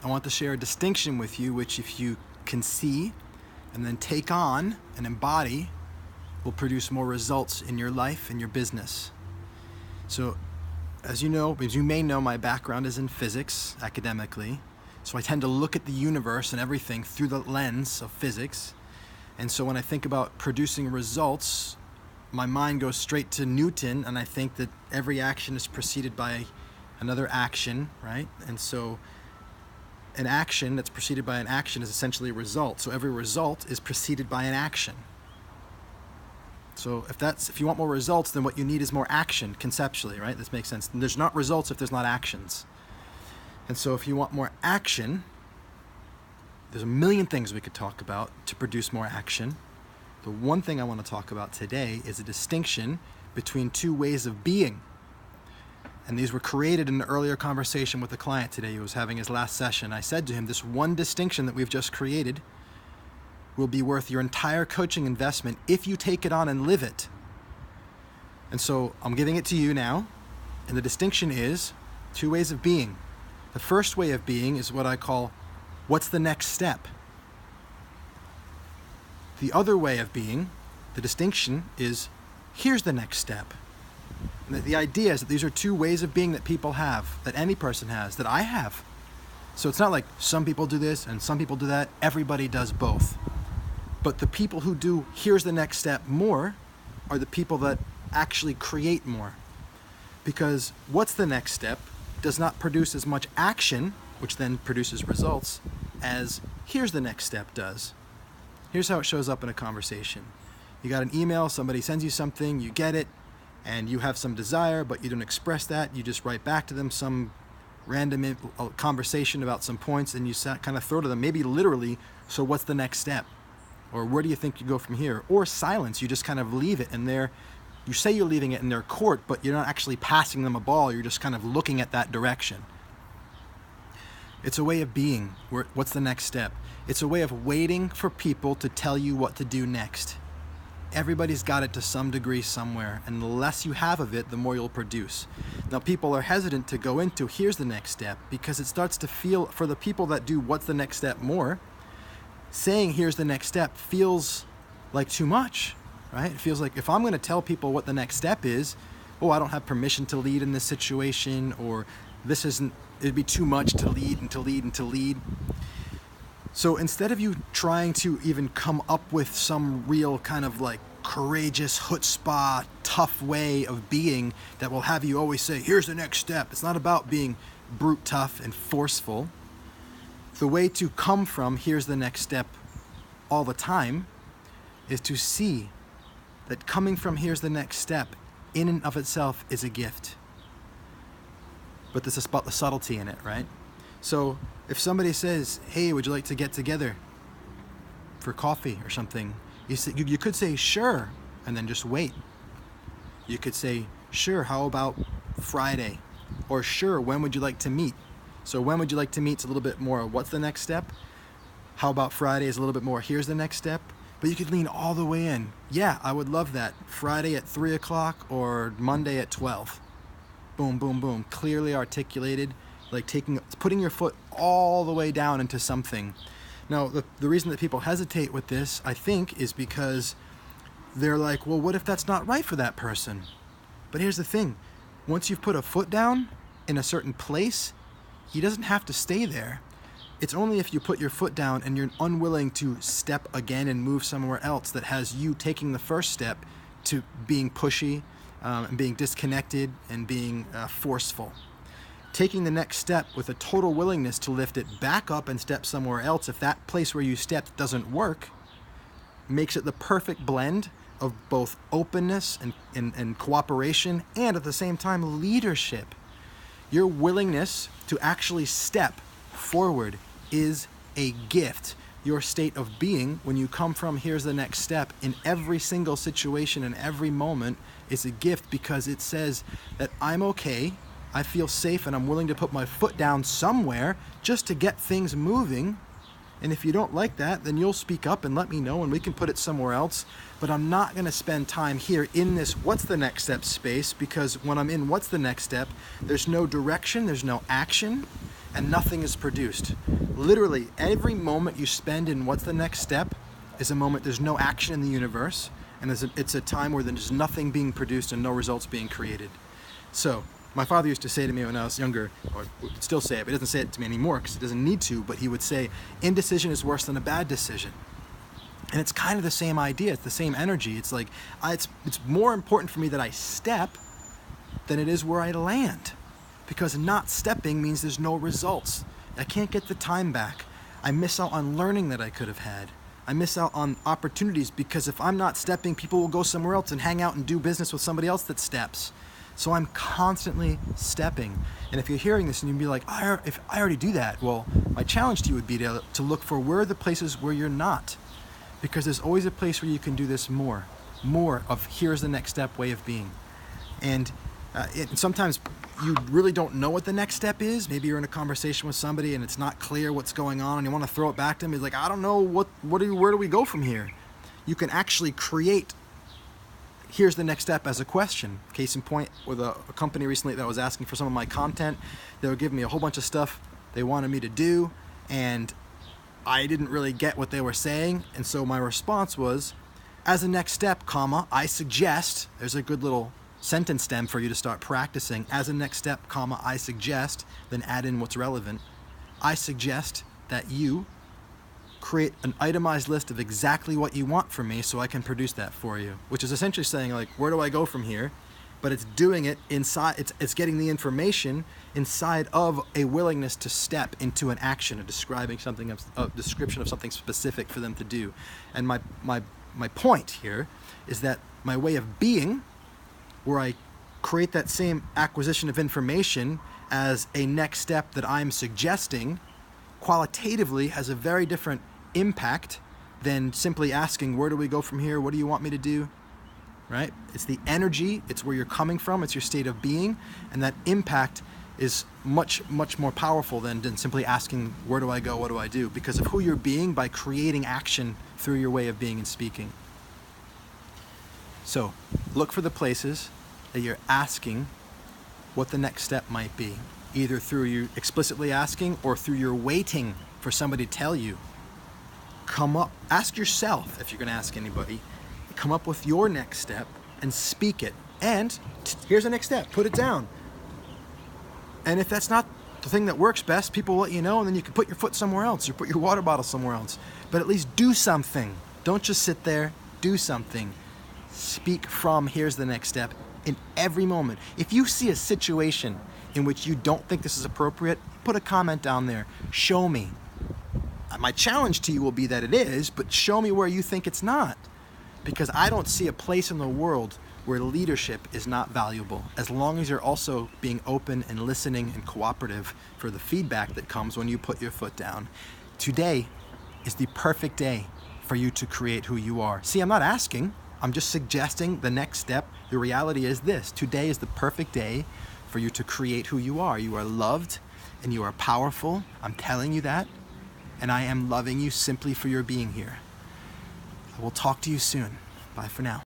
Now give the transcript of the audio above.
I want to share a distinction with you, which if you can see and then take on and embody, will produce more results in your life and your business. So, as you may know, my background is in physics, academically. So I tend to look at the universe and everything through the lens of physics. And so when I think about producing results, my mind goes straight to Newton, and I think that every action is preceded by another action, right? And so an action that's preceded by an action is essentially a result. So every result is preceded by an action. So if you want more results, then what you need is more action, conceptually, right? This makes sense. And there's not results if there's not actions. And so if you want more action, there's a million things we could talk about to produce more action. The one thing I want to talk about today is a distinction between two ways of being. And these were created in an earlier conversation with a client today who was having his last session. I said to him, this one distinction that we've just created will be worth your entire coaching investment if you take it on and live it. And so I'm giving it to you now. And the distinction is two ways of being. The first way of being is what I call, what's the next step? The other way of being, the distinction is, here's the next step. And the idea is that these are two ways of being that people have, that any person has, that I have. So it's not like some people do this and some people do that. Everybody does both. But the people who do here's the next step more are the people that actually create more. Because what's the next step does not produce as much action, which then produces results, as here's the next step does. Here's how it shows up in a conversation. You got an email, somebody sends you something, you get it, and you have some desire, but you don't express that. You just write back to them some random conversation about some points, and you kind of throw to them, maybe literally, so what's the next step? Or where do you think you go from here? Or silence, you just kind of leave it in there. You say you're leaving it in their court, but you're not actually passing them a ball. You're just kind of looking at that direction. It's a way of being. What's the next step? It's a way of waiting for people to tell you what to do next. Everybody's got it to some degree somewhere, and the less you have of it, the more you'll produce. Now, people are hesitant to go into here's the next step because it starts to feel, for the people that do what's the next step more, saying here's the next step feels like too much. Right? It feels like if I'm going to tell people what the next step is, I don't have permission to lead in this situation, or it'd be too much to lead and to lead and to lead. So instead of you trying to even come up with some real kind of like courageous, chutzpah, tough way of being that will have you always say, here's the next step. It's not about being brute tough and forceful. The way to come from here's the next step all the time is to see that coming from here's the next step in and of itself is a gift. But this is about the subtlety in it, right? So if somebody says, hey, would you like to get together for coffee or something? You could say, sure, and then just wait. You could say, sure, how about Friday? Or sure, when would you like to meet? So when would you like to meet is a little bit more, what's the next step? How about Friday is a little bit more, here's the next step? But you could lean all the way in. Yeah, I would love that. Friday at 3 o'clock or Monday at 12. Boom, boom, boom. Clearly articulated, like putting your foot all the way down into something. Now, the reason that people hesitate with this, I think, is because they're like, well, what if that's not right for that person? But here's the thing. Once you've put a foot down in a certain place, he doesn't have to stay there. It's only if you put your foot down and you're unwilling to step again and move somewhere else that has you taking the first step to being pushy and being disconnected and being forceful. Taking the next step with a total willingness to lift it back up and step somewhere else, if that place where you stepped doesn't work, makes it the perfect blend of both openness and cooperation and at the same time leadership. Your willingness to actually step forward is a gift. Your state of being, when you come from here's the next step, in every single situation and every moment, is a gift because it says that I'm okay, I feel safe, and I'm willing to put my foot down somewhere just to get things moving. And if you don't like that, then you'll speak up and let me know and we can put it somewhere else. But I'm not going to spend time here in this what's the next step space, because when I'm in what's the next step, there's no direction, there's no action. and nothing is produced. Literally, every moment you spend in what's the next step is a moment there's no action in the universe, and it's a time where there's nothing being produced and no results being created. So, my father used to say to me when I was younger, or would still say it, but he doesn't say it to me anymore because he doesn't need to, but he would say, indecision is worse than a bad decision. And it's kind of the same idea, it's the same energy. It's like, it's more important for me that I step than it is where I land. Because not stepping means there's no results. I can't get the time back. I miss out on learning that I could have had. I miss out on opportunities because if I'm not stepping, people will go somewhere else and hang out and do business with somebody else that steps. So I'm constantly stepping. And if you're hearing this and you'd be like, if I already do that, well, my challenge to you would be to look for where are the places where you're not. Because there's always a place where you can do this more of here's the next step way of being. And sometimes you really don't know what the next step is. Maybe you're in a conversation with somebody and it's not clear what's going on and you want to throw it back to them. It's like, I don't know, where do we go from here? You can actually create, here's the next step as a question. Case in point, with a company recently that was asking for some of my content. They were giving me a whole bunch of stuff they wanted me to do, and I didn't really get what they were saying. And so my response was, as a next step, I suggest, there's a good little sentence stem for you to start practicing. As a next step, I suggest, then add in what's relevant. I suggest that you create an itemized list of exactly what you want from me so I can produce that for you, which is essentially saying, like, where do I go from here? But it's doing it inside, it's getting the information inside of a willingness to step into an action, a description of something specific for them to do. And my point here is that my way of being, where I create that same acquisition of information as a next step that I'm suggesting, qualitatively has a very different impact than simply asking, where do we go from here? What do you want me to do? Right? It's the energy, it's where you're coming from, it's your state of being, and that impact is much, much more powerful than simply asking, where do I go, what do I do? Because of who you're being by creating action through your way of being and speaking. So, look for the places that you're asking what the next step might be, either through you explicitly asking or through your waiting for somebody to tell you. Ask yourself, if you're going to ask anybody, come up with your next step and speak it. And here's the next step, put it down. And if that's not the thing that works best, people will let you know, and then you can put your foot somewhere else or put your water bottle somewhere else. But at least do something. Don't just sit there, do something. Speak from here's the next step in every moment. If you see a situation in which you don't think this is appropriate, put a comment down there. Show me. My challenge to you will be that it is, but show me where you think it's not. Because I don't see a place in the world where leadership is not valuable, as long as you're also being open and listening and cooperative for the feedback that comes when you put your foot down. Today is the perfect day for you to create who you are. See, I'm not asking, I'm just suggesting the next step. The reality is this: today is the perfect day for you to create who you are. You are loved and you are powerful. I'm telling you that. And I am loving you simply for your being here. I will talk to you soon. Bye for now.